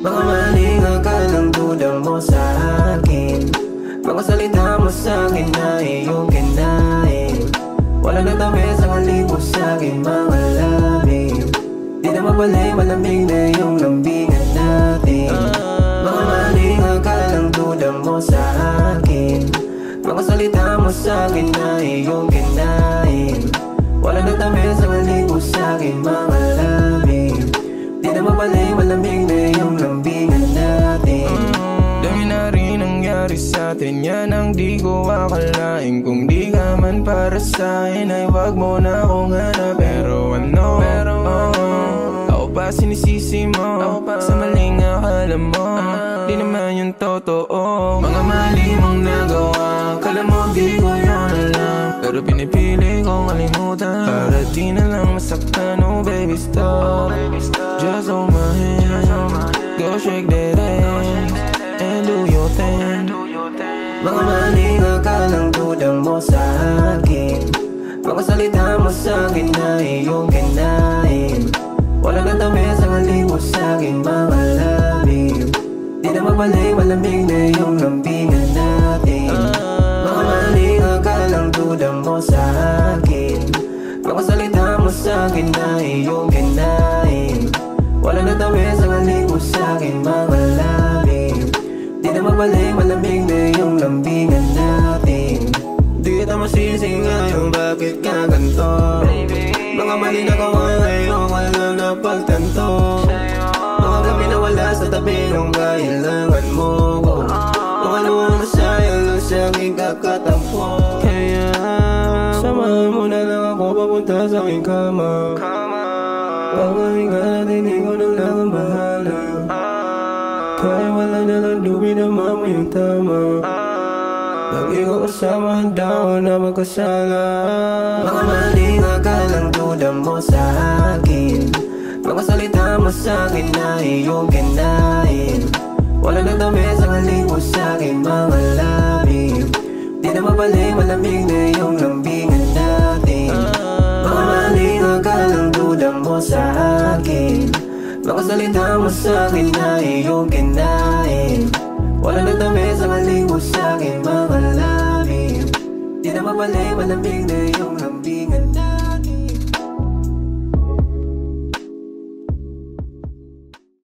Baka maling akalang duda mo sa akin. Mga salita mo sa'kin na iyong kinain. Wala nang tamis ang halimo sa'kin mga labi. Di na mabalik malamig na iyong lambingan natin. Baka maling akalang duda mo sa akin. Mga salita mo sa'kin na iyong kinain. Wala nang tamis ang halimo sa'kin mga labi. Di na mabalik malamig na iyong lambingan natin. Dami na rin nangyari sa'tin, yan ang di ko akalain. Kung di ka man para sa'kin ay wag mo na akong hanap. Pero ano, ako pa sinisisi mo sa maling akala mo. Di naman yung totoo. Mga mali mong nagawa, kala mo di ko yun alam. Pero pinipili kong kalimutan para di na lang masaktan. Oh baby stop, just hold my hand. Go shake that ass and do your thing. Mga maling akalang duda mo sa akin. Mga salita mo sa'kin na iyong kinain. Wala nang tamis ang halimo sa'kin mga labi. Di na mabalik malamig na iyong lambingan natin. Mga maling akalang duda mo sa akin. Mga salita mo sa'kin na iyong kinain. Wala nang tamis ang halimo sa'kin mga labi. Di na mabalik malamig na iyong lambingan natin. Di kita masisi ngayon bakit ka ganito. Mga mali na gawa ngayon wala na pagtanto. Mga gabi na wala sa tabi ng kailangan mo. Kung ano ang masayang lang siyang ikakatampo. Kaya samahan mo na lang ako papunta sa aking kama. Pagaling ka natin ikaw na lang ang bahala. Kaya wala na lang dubi na mamo yung tama. Lagi ko kasama handa ko na magkasala. Mga maling akalang duda mo sa akin. Mga salita mo sa'kin na iyong kinain. Wala nang tamis ang halimo sa'kin mga labi. Di na mabalik malamig na iyong lambingan natin. Mga maling akalang duda mo sa akin. Mga salita mo sa'kin na iyong kinain. Wala nang tamis ang halimo sa'kin mga labi. Di na mabalik malamig na iyong lambingan.